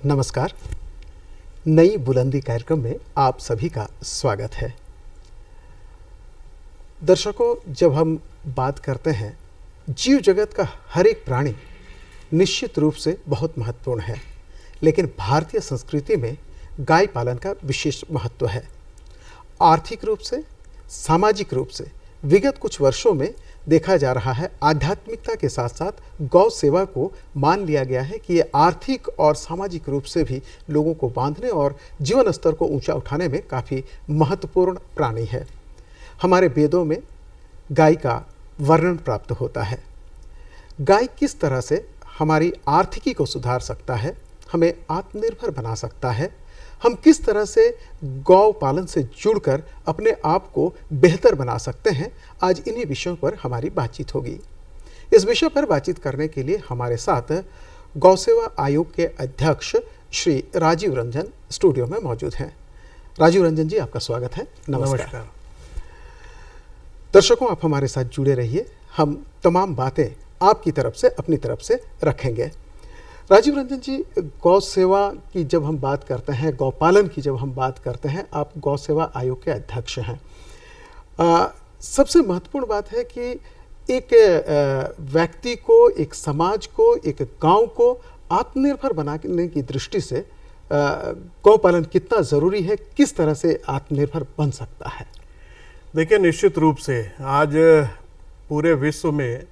नमस्कार। नई बुलंदी कार्यक्रम में आप सभी का स्वागत है। दर्शकों, जब हम बात करते हैं, जीव जगत का हर एक प्राणी निश्चित रूप से बहुत महत्वपूर्ण है, लेकिन भारतीय संस्कृति में गाय पालन का विशेष महत्व है। आर्थिक रूप से, सामाजिक रूप से विगत कुछ वर्षों में देखा जा रहा है, आध्यात्मिकता के साथ साथ गौ सेवा को मान लिया गया है कि ये आर्थिक और सामाजिक रूप से भी लोगों को बांधने और जीवन स्तर को ऊंचा उठाने में काफ़ी महत्वपूर्ण प्राणी है। हमारे वेदों में गाय का वर्णन प्राप्त होता है। गाय किस तरह से हमारी आर्थिकी को सुधार सकता है, हमें आत्मनिर्भर बना सकता है, हम किस तरह से गौ पालन से जुड़कर अपने आप को बेहतर बना सकते हैं, आज इन्हीं विषयों पर हमारी बातचीत होगी। इस विषय पर बातचीत करने के लिए हमारे साथ गौ सेवा आयोग के अध्यक्ष श्री राजीव रंजन स्टूडियो में मौजूद हैं। राजीव रंजन जी, आपका स्वागत है। नमस्कार। दर्शकों, आप हमारे साथ जुड़े रहिए, हम तमाम बातें आपकी तरफ से, अपनी तरफ से रखेंगे। राजीव रंजन जी, गौ सेवा की जब हम बात करते हैं, गौ पालन की जब हम बात करते हैं, आप गौ सेवा आयोग के अध्यक्ष हैं। सबसे महत्वपूर्ण बात है कि एक व्यक्ति को, एक समाज को, एक गांव को आत्मनिर्भर बनाने की दृष्टि से गौ पालन कितना ज़रूरी है, किस तरह से आत्मनिर्भर बन सकता है? देखिए, निश्चित रूप से आज पूरे विश्व में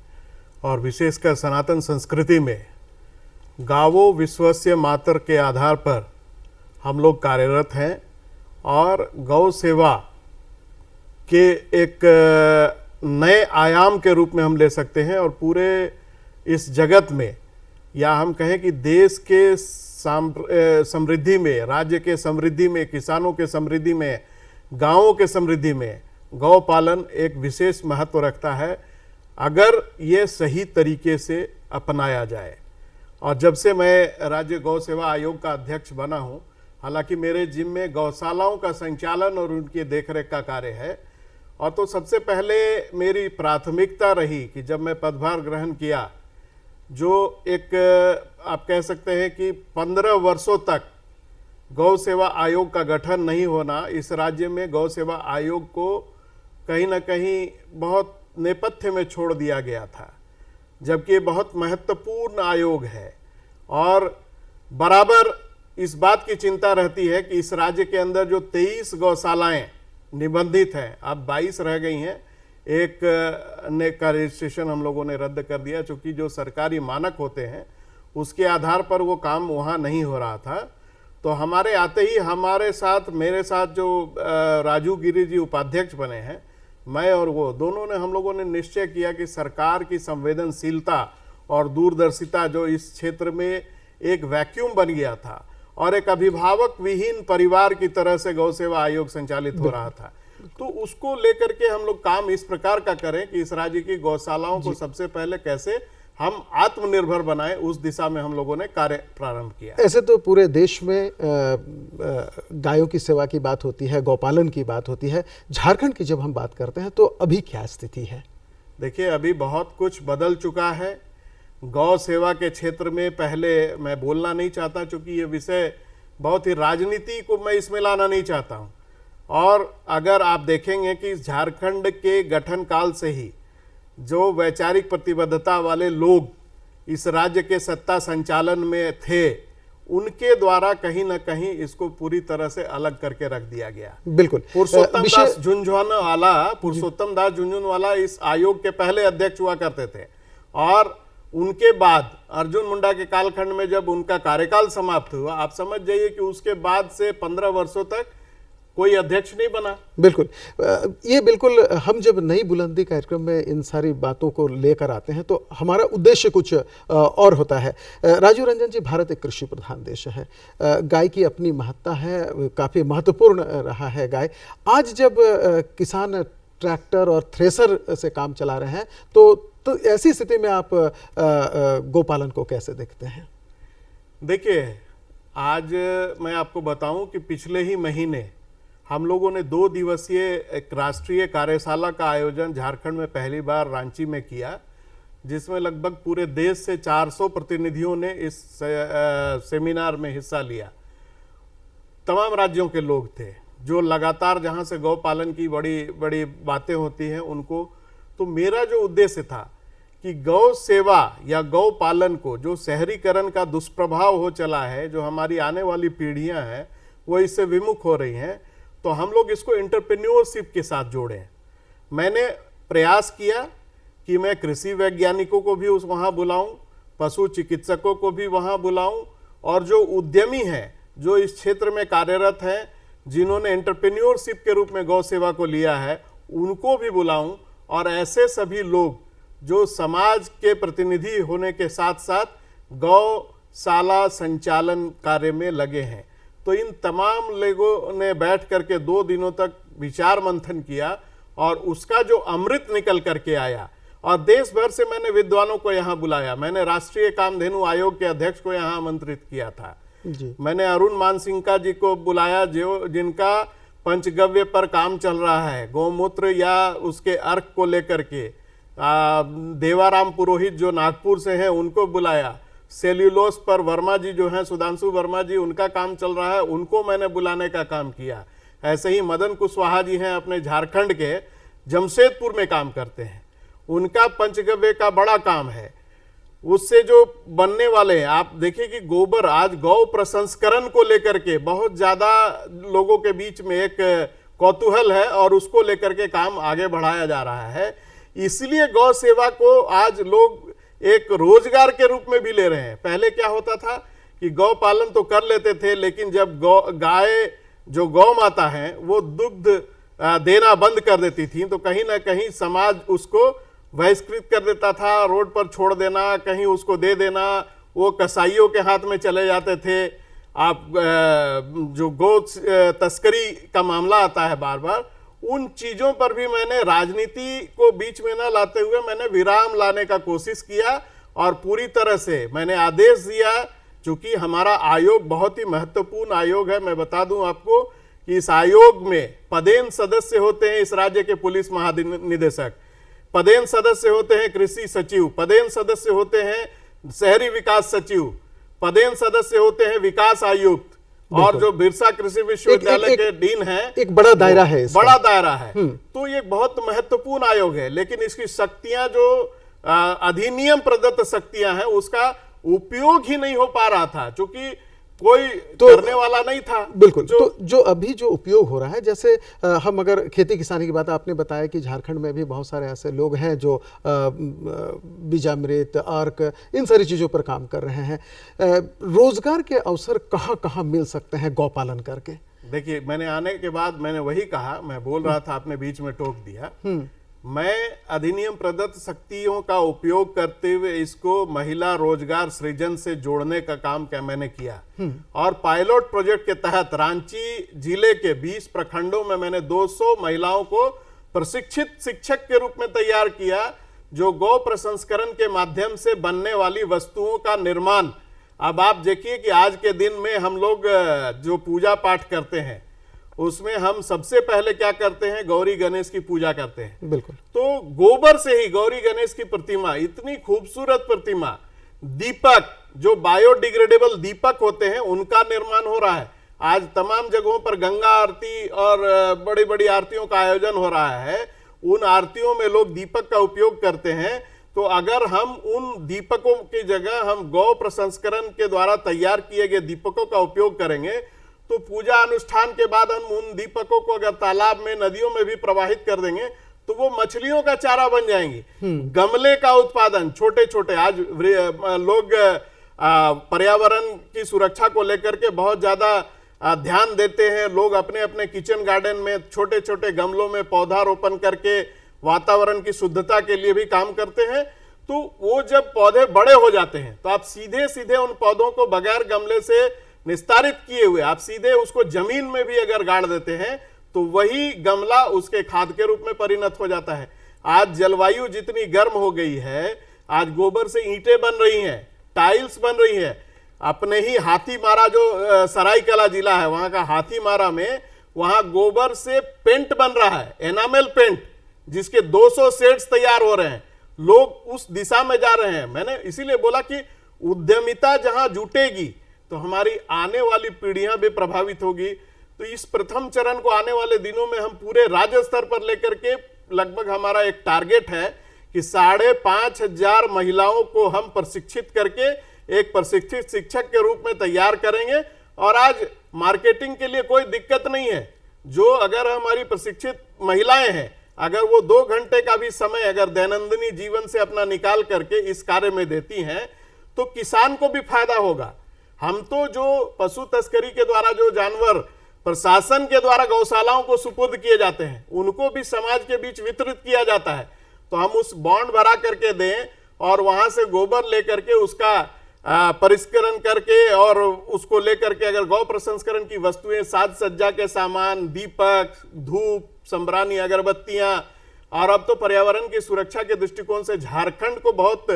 और विशेषकर सनातन संस्कृति में गावो विश्वस्य मातर के आधार पर हम लोग कार्यरत हैं और गौ सेवा के एक नए आयाम के रूप में हम ले सकते हैं। और पूरे इस जगत में, या हम कहें कि देश के समृद्धि में, राज्य के समृद्धि में, किसानों के समृद्धि में, गांवों के समृद्धि में गौ पालन एक विशेष महत्व रखता है, अगर ये सही तरीके से अपनाया जाए। और जब से मैं राज्य गौ सेवा आयोग का अध्यक्ष बना हूं, हालांकि मेरे जिम्मे में गौशालाओं का संचालन और उनकी देखरेख का कार्य है, और तो सबसे पहले मेरी प्राथमिकता रही कि जब मैं पदभार ग्रहण किया, जो एक आप कह सकते हैं कि 15 वर्षों तक गौ सेवा आयोग का गठन नहीं होना, इस राज्य में गौ सेवा आयोग को कहीं ना कहीं बहुत नेपथ्य में छोड़ दिया गया था, जबकि ये बहुत महत्वपूर्ण आयोग है। और बराबर इस बात की चिंता रहती है कि इस राज्य के अंदर जो 23 गौशालाएं निबंधित हैं, अब 22 रह गई हैं। एक ने का रजिस्ट्रेशन हम लोगों ने रद्द कर दिया, चूँकि जो सरकारी मानक होते हैं उसके आधार पर वो काम वहाँ नहीं हो रहा था। तो हमारे आते ही हमारे साथ, मेरे साथ जो राजू गिरी जी उपाध्यक्ष बने हैं, मैं और वो दोनों ने, हम लोगों ने निश्चय किया कि सरकार की संवेदनशीलता और दूरदर्शिता जो इस क्षेत्र में एक वैक्यूम बन गया था और एक अभिभावक विहीन परिवार की तरह से गौ सेवा आयोग संचालित हो रहा था, तो उसको लेकर के हम लोग काम इस प्रकार का करें कि इस राज्य की गौशालाओं को सबसे पहले कैसे हम आत्मनिर्भर बनाएं, उस दिशा में हम लोगों ने कार्य प्रारंभ किया। ऐसे तो पूरे देश में गायों की सेवा की बात होती है, गौपालन की बात होती है। झारखंड की जब हम बात करते हैं तो अभी क्या स्थिति है? देखिए, अभी बहुत कुछ बदल चुका है गौ सेवा के क्षेत्र में। पहले मैं बोलना नहीं चाहता, क्योंकि ये विषय बहुत ही राजनीति को मैं इसमें लाना नहीं चाहता हूँ। और अगर आप देखेंगे कि झारखंड के गठन काल से ही जो वैचारिक प्रतिबद्धता वाले लोग इस राज्य के सत्ता संचालन में थे, उनके द्वारा कहीं ना कहीं इसको पूरी तरह से अलग करके रख दिया गया। बिल्कुल। पुरुषोत्तम दास झुंझुनवाला इस आयोग के पहले अध्यक्ष हुआ करते थे, और उनके बाद अर्जुन मुंडा के कालखंड में जब उनका कार्यकाल समाप्त हुआ, आप समझ जाइए कि उसके बाद से 15 वर्षों तक कोई अध्यक्ष नहीं बना। बिल्कुल। ये बिल्कुल, हम जब नई बुलंदी कार्यक्रम में इन सारी बातों को लेकर आते हैं तो हमारा उद्देश्य कुछ और होता है। राजीव रंजन जी, भारत एक कृषि प्रधान देश है, गाय की अपनी महत्ता है, काफ़ी महत्वपूर्ण रहा है गाय। आज जब किसान ट्रैक्टर और थ्रेसर से काम चला रहे हैं, तो ऐसी स्थिति में आप गोपालन को कैसे देखते हैं? देखिए, आज मैं आपको बताऊं कि पिछले ही महीने हम लोगों ने 2 दिवसीय एक राष्ट्रीय कार्यशाला का आयोजन झारखंड में पहली बार रांची में किया, जिसमें लगभग पूरे देश से 400 प्रतिनिधियों ने इस सेमिनार में हिस्सा लिया। तमाम राज्यों के लोग थे जो लगातार जहां से गौ पालन की बड़ी बड़ी बातें होती हैं उनको। तो मेरा जो उद्देश्य था कि गौ सेवा या गौ पालन को, जो शहरीकरण का दुष्प्रभाव हो चला है, जो हमारी आने वाली पीढ़ियां हैं वो इससे विमुख हो रही हैं, तो हम लोग इसको एंटरप्रेन्योरशिप के साथ जोड़ें। मैंने प्रयास किया कि मैं कृषि वैज्ञानिकों को भी वहाँ बुलाऊं, पशु चिकित्सकों को भी वहाँ बुलाऊं, और जो उद्यमी हैं, जो इस क्षेत्र में कार्यरत हैं, जिन्होंने एंटरप्रेन्योरशिप के रूप में गौ सेवा को लिया है, उनको भी बुलाऊं, और ऐसे सभी लोग जो समाज के प्रतिनिधि होने के साथ साथ गौशाला संचालन कार्य में लगे हैं। तो इन तमाम लोगों ने बैठ करके 2 दिनों तक विचार मंथन किया और उसका जो अमृत निकल करके आया, और देश भर से मैंने विद्वानों को यहाँ बुलाया। मैंने राष्ट्रीय कामधेनु आयोग के अध्यक्ष को यहाँ आमंत्रित किया था जी। मैंने अरुण मानसिंह जी को बुलाया, जो जिनका पंचगव्य पर काम चल रहा है, गौमूत्र या उसके अर्क को लेकर के। देवाराम पुरोहित जो नागपुर से हैं उनको बुलाया। सेल्यूलोस पर वर्मा जी जो हैं, सुधांशु वर्मा जी, उनका काम चल रहा है, उनको मैंने बुलाने का काम किया। ऐसे ही मदन कुशवाहा जी हैं अपने झारखंड के, जमशेदपुर में काम करते हैं, उनका पंचगव्य का बड़ा काम है। उससे जो बनने वाले हैं, आप देखिए कि गोबर, आज गौ प्रसंस्करण को लेकर के बहुत ज्यादा लोगों के बीच में एक कौतूहल है और उसको लेकर के काम आगे बढ़ाया जा रहा है। इसलिए गौ सेवा को आज लोग एक रोजगार के रूप में भी ले रहे हैं। पहले क्या होता था कि गौ पालन तो कर लेते थे, लेकिन जब गाय, जो गौ माता है, वो दुग्ध देना बंद कर देती थी, तो कहीं ना कहीं समाज उसको बहिष्कृत कर देता था, रोड पर छोड़ देना, कहीं उसको दे देना, वो कसाईयों के हाथ में चले जाते थे। आप जो गौ तस्करी का मामला आता है बार बार, उन चीजों पर भी मैंने राजनीति को बीच में न लाते हुए मैंने विराम लाने का कोशिश किया, और पूरी तरह से मैंने आदेश दिया। चूंकि हमारा आयोग बहुत ही महत्वपूर्ण आयोग है, मैं बता दूं आपको कि इस आयोग में पदेन सदस्य होते हैं इस राज्य के पुलिस महानिदेशक, पदेन सदस्य होते हैं कृषि सचिव, पदेन सदस्य होते हैं शहरी विकास सचिव, पदेन सदस्य होते हैं विकास आयुक्त, और जो बिरसा कृषि विश्वविद्यालय के डीन है। एक बड़ा दायरा है, बड़ा दायरा है। तो ये बहुत महत्वपूर्ण आयोग है, लेकिन इसकी शक्तियां, जो अधिनियम प्रदत्त शक्तियां हैं, उसका उपयोग ही नहीं हो पा रहा था, क्योंकि कोई करने वाला नहीं था। बिल्कुल। तो जो अभी जो उपयोग हो रहा है, जैसे हम अगर खेती किसानी की बात, आपने बताया कि झारखंड में भी बहुत सारे ऐसे लोग हैं जो बीजामृत, अर्क, इन सारी चीज़ों पर काम कर रहे हैं। रोजगार के अवसर कहाँ कहाँ मिल सकते हैं गौ पालन करके? देखिए, मैंने आने के बाद मैंने वही कहा, मैं बोल रहा था, आपने बीच में टोक दिया। मैं अधिनियम प्रदत्त शक्तियों का उपयोग करते हुए इसको महिला रोजगार सृजन से जोड़ने का काम मैंने किया, और पायलट प्रोजेक्ट के तहत रांची जिले के 20 प्रखंडों में मैंने 200 महिलाओं को प्रशिक्षित शिक्षक के रूप में तैयार किया, जो गौ प्रसंस्करण के माध्यम से बनने वाली वस्तुओं का निर्माण। अब आप देखिए कि आज के दिन में हम लोग जो पूजा पाठ करते हैं, उसमें हम सबसे पहले क्या करते हैं, गौरी गणेश की पूजा करते हैं। बिल्कुल। तो गोबर से ही गौरी गणेश की प्रतिमा, इतनी खूबसूरत प्रतिमा, दीपक, जो बायोडिग्रेडेबल दीपक होते हैं, उनका निर्माण हो रहा है। आज तमाम जगहों पर गंगा आरती और बड़ी बड़ी आरतियों का आयोजन हो रहा है। उन आरतियों में लोग दीपक का उपयोग करते हैं। तो अगर हम उन दीपकों की जगह हम गौ प्रसंस्करण के द्वारा तैयार किए गए दीपकों का उपयोग करेंगे, तो पूजा अनुष्ठान के बाद हम उन दीपकों को अगर तालाब में, नदियों में भी प्रवाहित कर देंगे, तो वो मछलियों का चारा बन जाएंगी। गमले का उत्पादन, छोटे छोटे, आज लोग पर्यावरण की सुरक्षा को लेकर के बहुत ज्यादा ध्यान देते हैं। लोग अपने अपने किचन गार्डन में छोटे छोटे गमलों में पौधारोपण करके वातावरण की शुद्धता के लिए भी काम करते हैं। तो वो जब पौधे बड़े हो जाते हैं, तो आप सीधे सीधे उन पौधों को बगैर गमले से निस्तारित किए हुए आप सीधे उसको जमीन में भी अगर गाड़ देते हैं, तो वही गमला उसके खाद के रूप में परिणत हो जाता है। आज जलवायु जितनी गर्म हो गई है, आज गोबर से ईंटें बन रही हैं, टाइल्स बन रही है। अपने ही हाथीमारा, जो सरायकला जिला है, वहां का हाथीमारा में, वहां गोबर से पेंट बन रहा है, एनामेल पेंट, जिसके 200 सेट्स तैयार हो रहे हैं। लोग उस दिशा में जा रहे हैं। मैंने इसीलिए बोला कि उद्यमिता जहां जुटेगी तो हमारी आने वाली पीढ़ियां भी प्रभावित होगी। तो इस प्रथम चरण को आने वाले दिनों में हम पूरे राज्य स्तर पर लेकर के लगभग हमारा एक टारगेट है कि 5,500 महिलाओं को हम प्रशिक्षित करके एक प्रशिक्षित शिक्षक के रूप में तैयार करेंगे। और आज मार्केटिंग के लिए कोई दिक्कत नहीं है। जो अगर हमारी प्रशिक्षित महिलाएं हैं, अगर वो 2 घंटे का भी समय अगर दैनंदिनी जीवन से अपना निकाल करके इस कार्य में देती हैं तो किसान को भी फायदा होगा। हम तो जो पशु तस्करी के द्वारा जो जानवर प्रशासन के द्वारा गौशालाओं को सुपुर्द किए जाते हैं उनको भी समाज के बीच वितरित किया जाता है। तो हम उस बॉन्ड भरा करके दें और वहां से गोबर लेकर के उसका परिष्करण करके और उसको लेकर के अगर गौ प्रसंस्करण की वस्तुएं, साज सज्जा के सामान, दीपक, धूप, संबरानी, अगरबत्तियां, और अब तो पर्यावरण की सुरक्षा के दृष्टिकोण से झारखंड को बहुत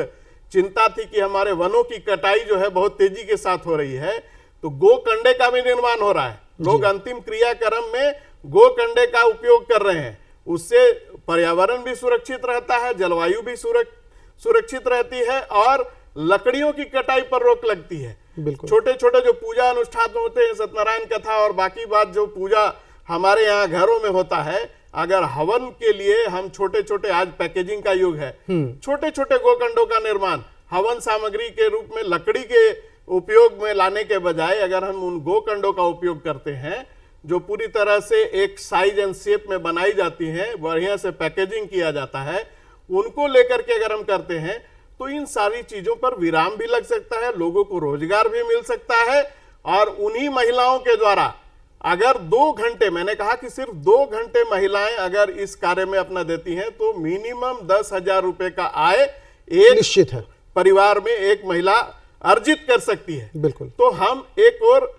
चिंता थी कि हमारे वनों की कटाई जो है बहुत तेजी के साथ हो रही है। तो गोकंडे का भी निर्माण हो रहा है। लोग अंतिम क्रियाक्रम में गोकंडे का उपयोग कर रहे हैं। उससे पर्यावरण भी सुरक्षित रहता है, जलवायु भी सुरक्षित रहती है और लकड़ियों की कटाई पर रोक लगती है। छोटे छोटे जो पूजा अनुष्ठान होते हैं, सत्यनारायण कथा और बाकी बात जो पूजा हमारे यहाँ घरों में होता है, अगर हवन के लिए हम छोटे छोटे, आज पैकेजिंग का युग है, छोटे छोटे गोकंडों का निर्माण हवन सामग्री के रूप में लकड़ी के उपयोग में लाने के बजाय अगर हम उन गोकंडों का उपयोग करते हैं जो पूरी तरह से एक साइज एंड शेप में बनाई जाती हैं, बढ़िया से पैकेजिंग किया जाता है, उनको लेकर के अगर हम करते हैं तो इन सारी चीजों पर विराम भी लग सकता है, लोगों को रोजगार भी मिल सकता है। और उन्हीं महिलाओं के द्वारा अगर 2 घंटे, मैंने कहा कि सिर्फ 2 घंटे महिलाएं अगर इस कार्य में अपना देती हैं तो मिनिमम 10,000 रुपए का आय एक निश्चित है परिवार में एक महिला अर्जित कर सकती है। बिल्कुल। तो हम एक और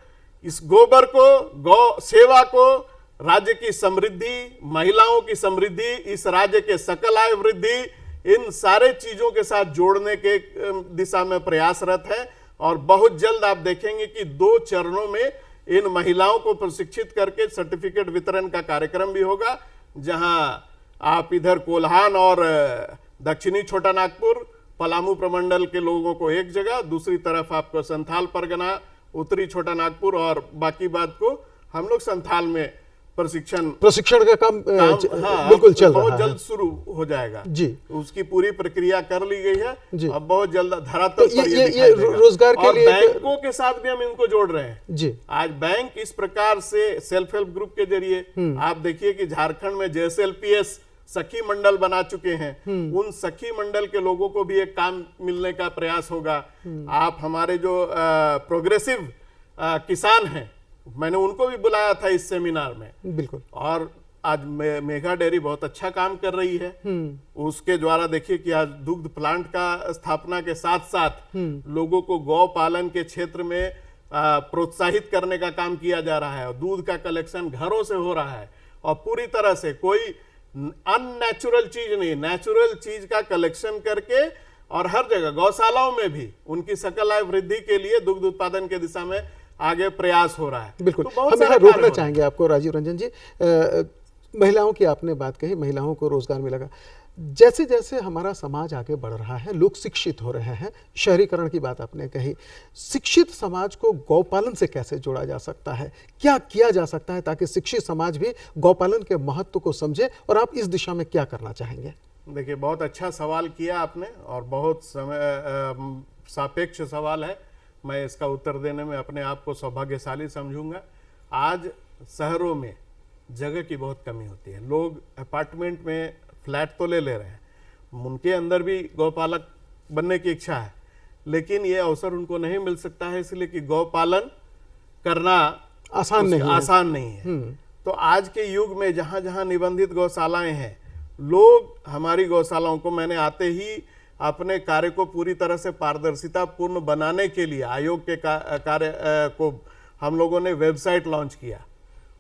इस गोबर को, गौ सेवा को, राज्य की समृद्धि, महिलाओं की समृद्धि, इस राज्य के सकल आय वृद्धि, इन सारे चीजों के साथ जोड़ने के दिशा में प्रयासरत है। और बहुत जल्द आप देखेंगे कि 2 चरणों में इन महिलाओं को प्रशिक्षित करके सर्टिफिकेट वितरण का कार्यक्रम भी होगा, जहां आप इधर कोल्हान और दक्षिणी छोटा नागपुर, पलामू प्रमंडल के लोगों को एक जगह, दूसरी तरफ आपको संथाल परगना, उत्तरी छोटा नागपुर और बाकी बात को हम लोग संथाल में प्रशिक्षण का काम बिल्कुल चल रहा है। बहुत जल्द शुरू हो जाएगा जी। उसकी पूरी प्रक्रिया कर ली गई है जी। अब बहुत जल्द धरातल पर ये रोजगार के लिए बैंकों के साथ भी हम इनको जोड़ रहे हैं जी। आज बैंक इस प्रकार से सेल्फ हेल्प ग्रुप के जरिए आप देखिए कि झारखंड में JSLPS सखी मंडल बना चुके हैं। उन सखी मंडल के लोगों को भी एक काम मिलने का प्रयास होगा। आप हमारे जो प्रोग्रेसिव किसान हैं, मैंने उनको भी बुलाया था इस सेमिनार में। बिल्कुल। और आज मेघा डेयरी बहुत अच्छा काम कर रही है। उसके द्वारा देखिए कि आज दुग्ध प्लांट का स्थापना के साथ साथ लोगों को गौ पालन के क्षेत्र में प्रोत्साहित करने का काम किया जा रहा है और दूध का कलेक्शन घरों से हो रहा है और पूरी तरह से कोई अननेचुरल चीज नहीं, नेचुरल चीज का कलेक्शन करके और हर जगह गौशालाओं में भी उनकी सकल आय वृद्धि के लिए दुग्ध उत्पादन के दिशा में आगे प्रयास हो रहा है। बिल्कुल। तो हम यहाँ रोकना चाहेंगे आपको राजीव रंजन जी। महिलाओं की आपने बात कही, महिलाओं को रोजगार मिलेगा। जैसे जैसे हमारा समाज आगे बढ़ रहा है, लोग शिक्षित हो रहे हैं, शहरीकरण की बात आपने कही, शिक्षित समाज को गौपालन से कैसे जोड़ा जा सकता है, क्या किया जा सकता है ताकि शिक्षित समाज भी गौपालन के महत्व को समझे, और आप इस दिशा में क्या करना चाहेंगे? देखिए, बहुत अच्छा सवाल किया आपने और बहुत सापेक्ष सवाल है। मैं इसका उत्तर देने में अपने आप को सौभाग्यशाली समझूंगा। आज शहरों में जगह की बहुत कमी होती है। लोग अपार्टमेंट में फ्लैट तो ले रहे हैं, उनके अंदर भी गौपालक बनने की इच्छा है, लेकिन ये अवसर उनको नहीं मिल सकता है, इसलिए कि गौपालन करना आसान नहीं है। तो आज के युग में जहां जहां निबंधित गौशालाएं हैं, लोग हमारी गौशालाओं को, मैंने आते ही अपने कार्य को पूरी तरह से पारदर्शिता पूर्ण बनाने के लिए आयोग के कार्य को हम लोगों ने वेबसाइट लॉन्च किया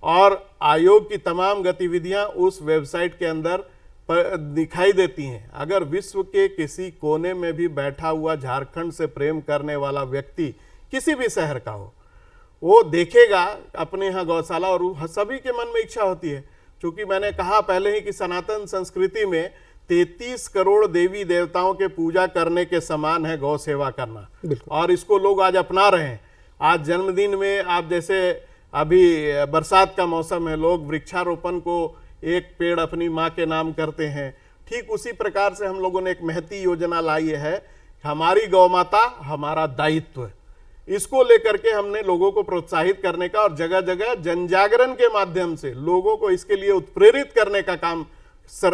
और आयोग की तमाम गतिविधियां उस वेबसाइट के अंदर दिखाई देती हैं। अगर विश्व के किसी कोने में भी बैठा हुआ झारखंड से प्रेम करने वाला व्यक्ति किसी भी शहर का हो, वो देखेगा अपने यहाँ गौशाला और सभी के मन में इच्छा होती है। क्योंकि मैंने कहा पहले ही कि सनातन संस्कृति में 33 करोड़ देवी देवताओं के पूजा करने के समान है गौ सेवा करना, और इसको लोग आज अपना रहे हैं। आज जन्मदिन में आप जैसे अभी बरसात का मौसम है, लोग वृक्षारोपण को एक पेड़ अपनी माँ के नाम करते हैं। ठीक उसी प्रकार से हम लोगों ने एक महती योजना लाई है, हमारी गौ माता हमारा दायित्व। इसको लेकर के हमने लोगों को प्रोत्साहित करने का और जगह जगह जनजागरण के माध्यम से लोगों को इसके लिए उत्प्रेरित करने का काम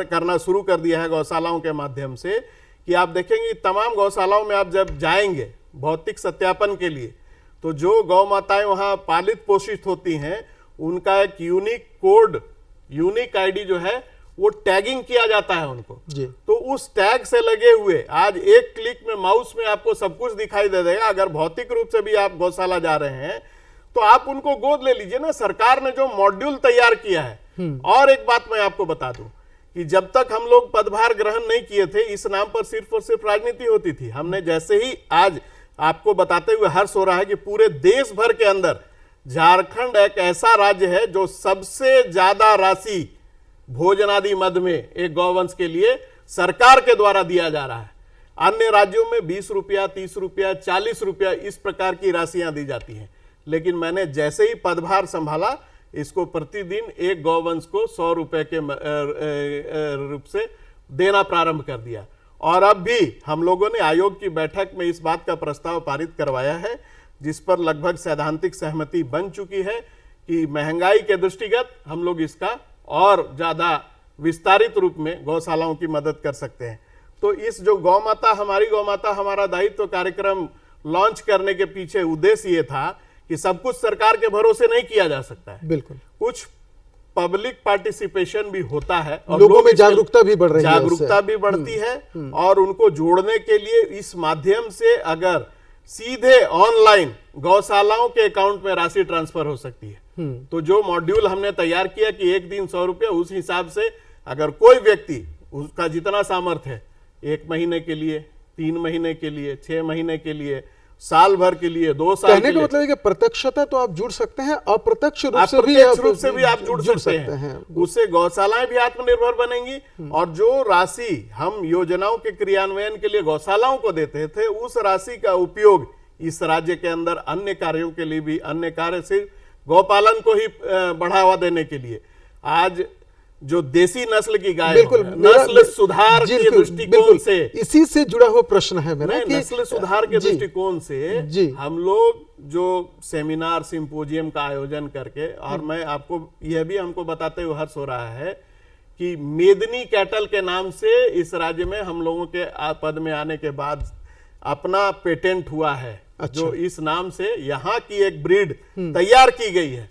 करना शुरू कर दिया है गौशालाओं के माध्यम से। कि आप देखेंगे तमाम गौशालाओं में आप जब जाएंगे भौतिक सत्यापन के लिए, तो जो गौ माताएं वहां पालित पोषित होती हैं उनका एक यूनिक कोड, यूनिक आईडी जो है वो टैगिंग किया जाता है उनको जी। तो उस टैग से लगे हुए आज एक क्लिक में माउस में आपको सब कुछ दिखाई दे देगा। अगर भौतिक रूप से भी आप गौशाला जा रहे हैं तो आप उनको गोद ले लीजिए ना। सरकार ने जो मॉड्यूल तैयार किया है। और एक बात मैं आपको बता दूं कि जब तक हम लोग पदभार ग्रहण नहीं किए थे, इस नाम पर सिर्फ और सिर्फ राजनीति होती थी। हमने जैसे ही आज आपको बताते हुए हर्ष हो रहा है कि पूरे देश भर के अंदर झारखंड एक ऐसा राज्य है जो सबसे ज्यादा राशि भोजन आदि मद में एक गौवंश के लिए सरकार के द्वारा दिया जा रहा है। अन्य राज्यों में 20 रुपया, 30 रुपया, 40 रुपया इस प्रकार की राशियां दी जाती हैं। लेकिन मैंने जैसे ही पदभार संभाला, इसको प्रतिदिन एक गौवंश को 100 रुपए के रूप से देना प्रारंभ कर दिया। और अब भी हम लोगों ने आयोग की बैठक में इस बात का प्रस्ताव पारित करवाया है, जिस पर लगभग सैद्धांतिक सहमति बन चुकी है कि महंगाई के दृष्टिगत हम लोग इसका और ज्यादा विस्तारित रूप में गौशालाओं की मदद कर सकते हैं। तो इस जो गौ माता हमारा दायित्व कार्यक्रम लॉन्च करने के पीछे उद्देश्य ये था कि सब कुछ सरकार के भरोसे नहीं किया जा सकता है। बिल्कुल, कुछ पब्लिक पार्टिसिपेशन भी होता है और लोगों में जागरूकता भी बढ़ रही है, जागरूकता भी बढ़ती है। और उनको जोड़ने के लिए इस माध्यम से अगर सीधे ऑनलाइन गौशालाओं के अकाउंट में राशि ट्रांसफर हो सकती है, तो जो मॉड्यूल हमने तैयार किया कि एक दिन 100 रुपये, उस हिसाब से अगर कोई व्यक्ति उसका जितना सामर्थ्य है, 1 महीने के लिए, 3 महीने के लिए, 6 महीने के लिए, साल भर के लिए, 2 साल कहने का मतलब है कि प्रत्यक्षता तो आप जुड़ सकते हैं, अप्रत्यक्ष रूप से भी आप जुड़ सकते हैं। उससे गौशालाएं भी आत्मनिर्भर बनेंगी और जो राशि हम योजनाओं के क्रियान्वयन के लिए गौशालाओं को देते थे, उस राशि का उपयोग इस राज्य के अंदर अन्य कार्यों के लिए भी, अन्य कार्य सिर्फ गौपालन को ही बढ़ावा देने के लिए। आज जो देसी नस्ल की गाय, नस्ल सुधार के दृष्टिकोण से, इसी से जुड़ा हुआ प्रश्न है मेरा कि नस्ल सुधार के दृष्टिकोण से हम लोग जो सेमिनार सिंपोजियम का आयोजन करके, और मैं आपको यह भी हमको बताते हुए हर्ष हो रहा है कि मेदनी कैटल के नाम से इस राज्य में हम लोगों के पद में आने के बाद अपना पेटेंट हुआ है। अच्छा। जो इस नाम से यहाँ की एक ब्रीड तैयार की गई है,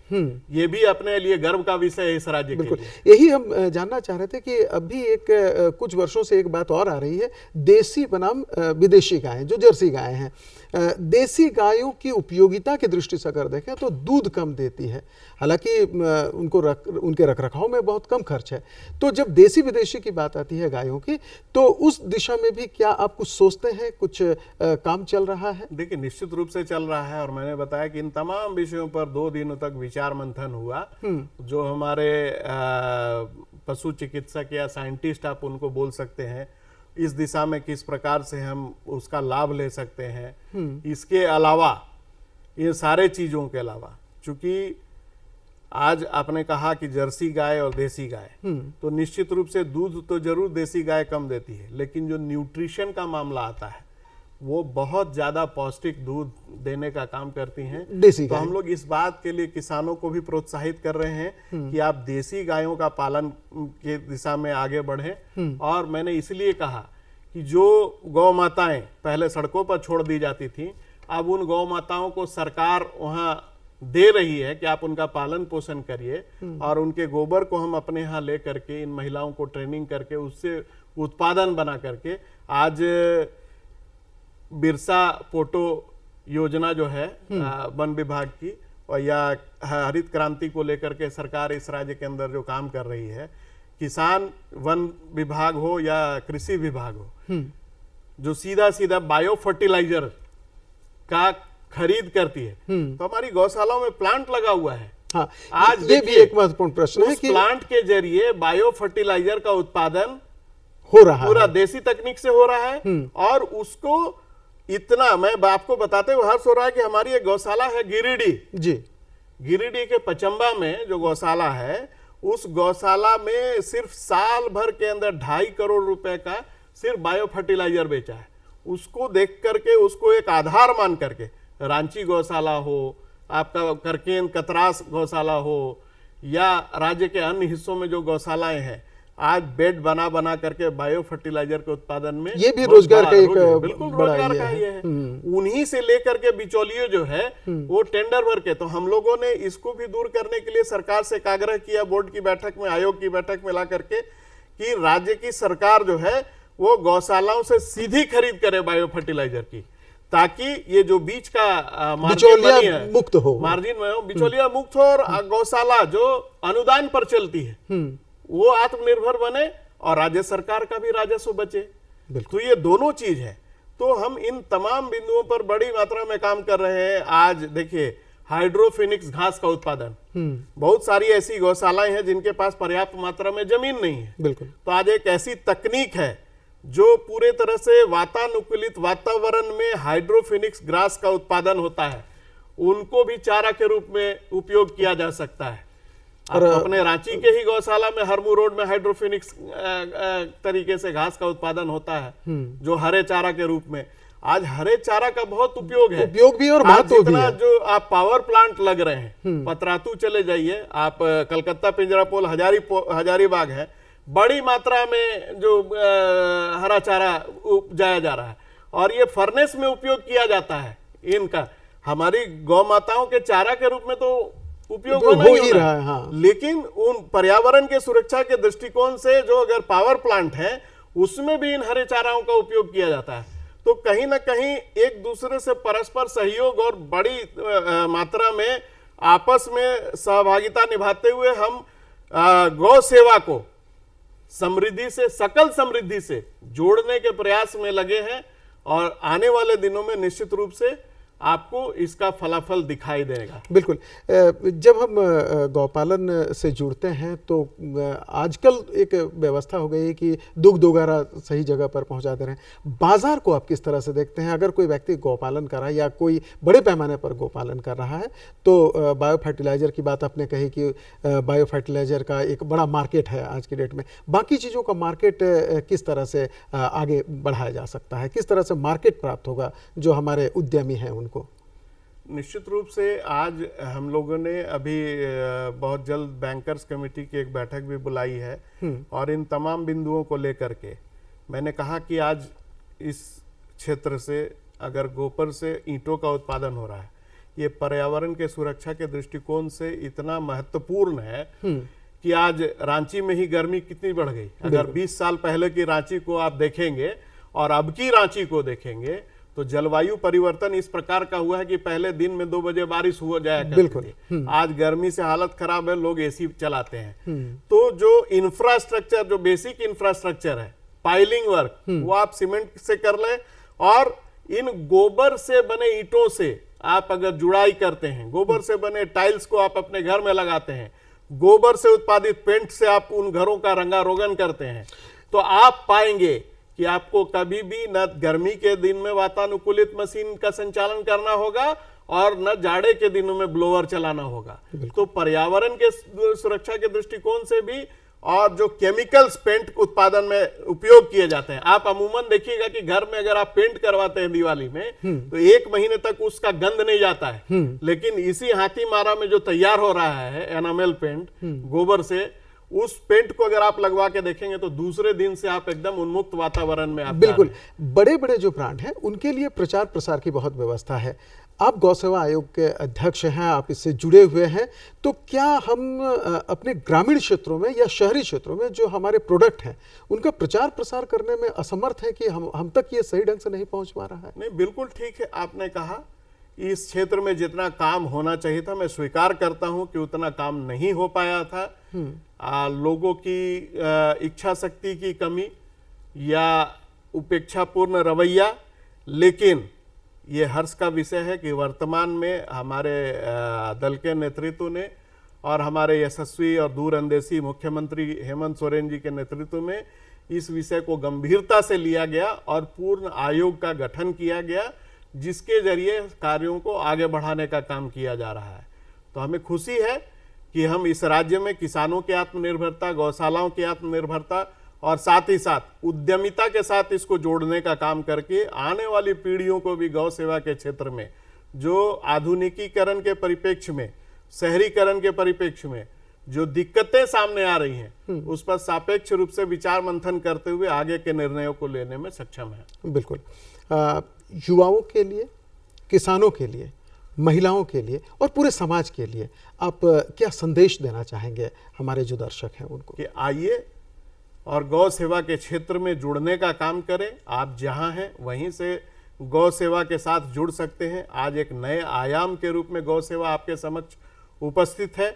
ये भी अपने लिए गर्व का विषय है इस राज्य के लिए। यही हम जानना चाह रहे थे कि अभी एक कुछ वर्षों से एक बात और आ रही है, देसी बनाम विदेशी गायें, जो जर्सी गायें हैं। देसी गायों की उपयोगिता की दृष्टि से अगर देखें तो दूध कम देती है, हालांकि उनके रखरखाव में बहुत कम खर्च है। तो जब देसी विदेशी की बात आती है गायों की, तो उस दिशा में भी क्या आप कुछ सोचते हैं, कुछ काम चल रहा है? देखिए, निश्चित रूप से चल रहा है और मैंने बताया कि इन तमाम विषयों पर 2 दिनों तक विचार मंथन हुआ। जो हमारे पशु चिकित्सक या साइंटिस्ट आप उनको बोल सकते हैं, इस दिशा में किस प्रकार से हम उसका लाभ ले सकते हैं। इसके अलावा, ये सारे चीजों के अलावा, चूंकि आज आपने कहा कि जर्सी गाय और देसी गाय, तो निश्चित रूप से दूध तो जरूर देसी गाय कम देती है, लेकिन जो न्यूट्रिशन का मामला आता है वो बहुत ज्यादा पौष्टिक दूध देने का काम करती हैं देसी गाय। तो हम लोग इस बात के लिए किसानों को भी प्रोत्साहित कर रहे हैं कि आप देसी गायों का पालन के दिशा में आगे बढ़ें। और मैंने इसलिए कहा कि जो गौ माताएं पहले सड़कों पर छोड़ दी जाती थी, अब उन गौ माताओं को सरकार वहां दे रही है कि आप उनका पालन पोषण करिए, और उनके गोबर को हम अपने यहाँ ले करके इन महिलाओं को ट्रेनिंग करके उससे उत्पादन बना करके आज बिरसा पोटो योजना जो है वन विभाग की, और या हरित क्रांति को लेकर के सरकार इस राज्य के अंदर जो काम कर रही है, किसान वन विभाग हो या कृषि विभाग हो, जो सीधा सीधा बायो फर्टिलाइजर का खरीद करती है, तो हमारी गौशालाओं में प्लांट लगा हुआ है। हाँ, आज ये भी एक महत्वपूर्ण प्रश्न है कि प्लांट के जरिए बायो फर्टिलाइजर का उत्पादन हो रहा पूरा है। देसी तकनीक से हो रहा है। और उसको इतना मैं आपको बताते हुए हर्ष हो रहा है कि हमारी एक गौशाला है गिरिडीह जी। गिरिडीह के पचम्बा में जो गौशाला है, उस गौशाला में सिर्फ साल भर के अंदर 2.5 करोड़ रुपए का सिर्फ बायो फर्टिलाइजर बेचा है। उसको देख करके, उसको एक आधार मान करके, रांची गौशाला हो, आपका करकेन कतरास गौशाला हो, या राज्य के अन्य हिस्सों में जो गौशालाएं हैं, आज बेड बना बना करके बायो फर्टिलाइजर के उत्पादन में ये भी बहुत रोजगार का बड़ा एक बिल्कुल बड़ा रोजगार ये का है। ये है। उन्हीं से लेकर के बिचौलिए जो है वो टेंडर भर के, तो हम लोगों ने इसको भी दूर करने के लिए सरकार से एक आग्रह किया, बोर्ड की बैठक में, आयोग की बैठक में ला करके, कि राज्य की सरकार जो है वो गौशालाओं से सीधी खरीद करे बायो फर्टिलाइजर की, ताकि ये जो बीच का मार्जिन बिचौलिया मनी है, मुक्त हो, मार्जिन में हो, बिचौलिया मुक्त हो, और गौशाला जो अनुदान पर चलती है वो आत्मनिर्भर बने और राज्य सरकार का भी राजस्व बचे। तो ये दोनों चीज है। तो हम इन तमाम बिंदुओं पर बड़ी मात्रा में काम कर रहे हैं। आज देखिए, हाइड्रोफिनिक्स घास का उत्पादन, बहुत सारी ऐसी गौशालाएं हैं जिनके पास पर्याप्त मात्रा में जमीन नहीं है। बिल्कुल। तो आज एक ऐसी तकनीक है जो पूरे तरह से वातानुकूलित वातावरण में हाइड्रोफिनिक्स ग्रास का उत्पादन होता है, उनको भी चारा के रूप में उपयोग किया जा सकता है। और अपने रांची के ही गौशाला में हरमू रोड में हाइड्रोफिनिक्स तरीके से घास का उत्पादन होता है, जो हरे चारा के रूप में। आज हरे चारा का बहुत उपयोग है, उपयोग भी और महत्व भी है। जो आप पावर प्लांट लग रहे हैं, पतरातू चले जाइए आप, कलकत्ता पिंजरापोल हजारीबाग है, बड़ी मात्रा में जो हरा चारा उपजाया जा रहा है, और ये फर्नेस में उपयोग किया जाता है इनका। हमारी गौ माताओं के चारा के रूप में तो उपयोग हो नहीं ही होना, रहा है। हाँ। लेकिन उन पर्यावरण के सुरक्षा के दृष्टिकोण से जो अगर पावर प्लांट है, उसमें भी इन हरे चाराओं का उपयोग किया जाता है। तो कहीं ना कहीं एक दूसरे से परस्पर सहयोग और बड़ी मात्रा में आपस में सहभागिता निभाते हुए हम गौ सेवा को समृद्धि से, सकल समृद्धि से जोड़ने के प्रयास में लगे हैं, और आने वाले दिनों में निश्चित रूप से आपको इसका फलाफल दिखाई देगा। बिल्कुल। जब हम गौपालन से जुड़ते हैं तो आजकल एक व्यवस्था हो गई है कि दुग्ध वगैरह सही जगह पर पहुंचा दे रहे हैं। बाजार को आप किस तरह से देखते हैं? अगर कोई व्यक्ति गौपालन कर रहा है या कोई बड़े पैमाने पर गौपालन कर रहा है, तो बायो फर्टिलाइजर की बात आपने कही कि बायो फर्टिलाइजर का एक बड़ा मार्केट है आज की डेट में। बाकी चीज़ों का मार्केट किस तरह से आगे बढ़ाया जा सकता है? किस तरह से मार्केट प्राप्त होगा जो हमारे उद्यमी हैं उनको? निश्चित रूप से आज हम लोगों ने अभी बहुत जल्द बैंकर्स कमेटी की एक बैठक भी बुलाई है, और इन तमाम बिंदुओं को लेकर के मैंने कहा कि आज इस क्षेत्र से अगर गोबर से ईंटों का उत्पादन हो रहा है, ये पर्यावरण के सुरक्षा के दृष्टिकोण से इतना महत्वपूर्ण है कि आज रांची में ही गर्मी कितनी बढ़ गई। अगर 20 साल पहले की रांची को आप देखेंगे और अब की रांची को देखेंगे, तो जलवायु परिवर्तन इस प्रकार का हुआ है कि पहले दिन में 2 बजे बारिश हो जाया करती थी। आज गर्मी से हालत खराब है, लोग एसी चलाते हैं। तो जो इंफ्रास्ट्रक्चर, जो बेसिक इंफ्रास्ट्रक्चर है, पाइलिंग वर्क, वो आप सीमेंट से कर लें, और इन गोबर से बने ईंटों से आप अगर जुड़ाई करते हैं, गोबर से बने टाइल्स को आप अपने घर में लगाते हैं, गोबर से उत्पादित पेंट से आप उन घरों का रंगारोगन करते हैं, तो आप पाएंगे कि आपको कभी भी न गर्मी के दिन में वातानुकूलित मशीन का संचालन करना होगा और न जाड़े के दिनों में ब्लोअर चलाना होगा। तो पर्यावरण के सुरक्षा के दृष्टिकोण से भी, और जो केमिकल्स पेंट उत्पादन में उपयोग किए जाते हैं, आप अमूमन देखिएगा कि घर में अगर आप पेंट करवाते हैं दिवाली में, तो 1 महीने तक उसका गंध नहीं जाता है। लेकिन इसी हाथीमारा में जो तैयार हो रहा है एनामेल पेंट गोबर से, उस पेंट को अगर आप लगवा के देखेंगे तो दूसरे दिन से आप एकदम उन्मुक्त वातावरण में आप। बिल्कुल। बड़े बड़े जो ब्रांड हैं उनके लिए प्रचार प्रसार की बहुत व्यवस्था है। आप गौ सेवा आयोग के अध्यक्ष हैं, आप इससे जुड़े हुए हैं, तो क्या हम अपने ग्रामीण क्षेत्रों में या शहरी क्षेत्रों में जो हमारे प्रोडक्ट हैं उनका प्रचार प्रसार करने में असमर्थ है कि हम तक ये सही ढंग से नहीं पहुंच पा रहा है? नहीं, बिल्कुल ठीक है आपने कहा। इस क्षेत्र में जितना काम होना चाहिए था, मैं स्वीकार करता हूं कि उतना काम नहीं हो पाया था। लोगों की इच्छा शक्ति की कमी या उपेक्षापूर्ण रवैया, लेकिन ये हर्ष का विषय है कि वर्तमान में हमारे दल के नेतृत्व ने और हमारे यशस्वी और दूरंदेशी मुख्यमंत्री हेमंत सोरेन जी के नेतृत्व में इस विषय को गंभीरता से लिया गया और पूर्ण आयोग का गठन किया गया, जिसके जरिए कार्यों को आगे बढ़ाने का काम किया जा रहा है। तो हमें खुशी है कि हम इस राज्य में किसानों की आत्मनिर्भरता, गौशालाओं की आत्मनिर्भरता और साथ ही साथ उद्यमिता के साथ इसको जोड़ने का काम करके आने वाली पीढ़ियों को भी गौ सेवा के क्षेत्र में, जो आधुनिकीकरण के परिप्रेक्ष्य में, शहरीकरण के परिप्रेक्ष्य में जो दिक्कतें सामने आ रही हैं, उस पर सापेक्ष रूप से विचार मंथन करते हुए आगे के निर्णयों को लेने में सक्षम है। बिल्कुल। युवाओं के लिए, किसानों के लिए, महिलाओं के लिए और पूरे समाज के लिए आप क्या संदेश देना चाहेंगे हमारे जो दर्शक हैं उनको? कि आइए और गौ सेवा के क्षेत्र में जुड़ने का काम करें। आप जहां हैं वहीं से गौ सेवा के साथ जुड़ सकते हैं। आज एक नए आयाम के रूप में गौ सेवा आपके समक्ष उपस्थित है।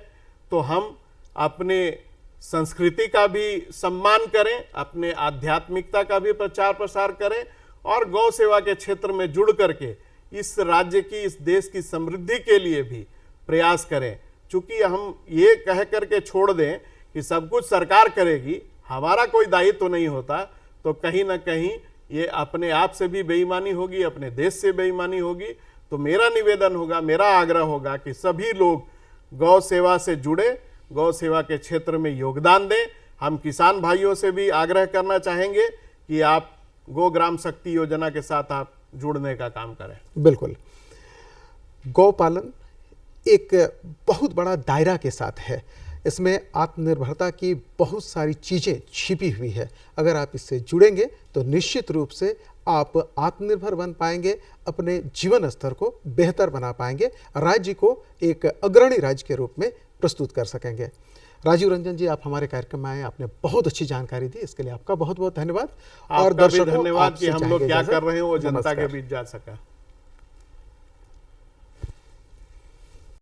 तो हम अपने संस्कृति का भी सम्मान करें, अपने आध्यात्मिकता का भी प्रचार प्रसार करें और गौ सेवा के क्षेत्र में जुड़ करके इस राज्य की, इस देश की समृद्धि के लिए भी प्रयास करें। चूंकि हम ये कह करके छोड़ दें कि सब कुछ सरकार करेगी, हमारा कोई दायित्व नहीं होता, तो कहीं ना कहीं ये अपने आप से भी बेईमानी होगी, अपने देश से बेईमानी होगी। तो मेरा निवेदन होगा, मेरा आग्रह होगा कि सभी लोग गौ सेवा से जुड़े, गौ सेवा के क्षेत्र में योगदान दें। हम किसान भाइयों से भी आग्रह करना चाहेंगे कि आप गो ग्राम शक्ति योजना के साथ आप जुड़ने का काम करें। बिल्कुल। गौ पालन एक बहुत बड़ा दायरा के साथ है। इसमें आत्मनिर्भरता की बहुत सारी चीज़ें छिपी हुई है। अगर आप इससे जुड़ेंगे तो निश्चित रूप से आप आत्मनिर्भर बन पाएंगे, अपने जीवन स्तर को बेहतर बना पाएंगे, राज्य को एक अग्रणी राज्य के रूप में प्रस्तुत कर सकेंगे। राजीव रंजन जी, आप हमारे कार्यक्रम में आए, आपने बहुत अच्छी जानकारी दी, इसके लिए आपका बहुत बहुत धन्यवाद। और दर्शकों धन्यवाद कि हम लोग क्या कर रहे हैं वो जनता के बीच जा सका।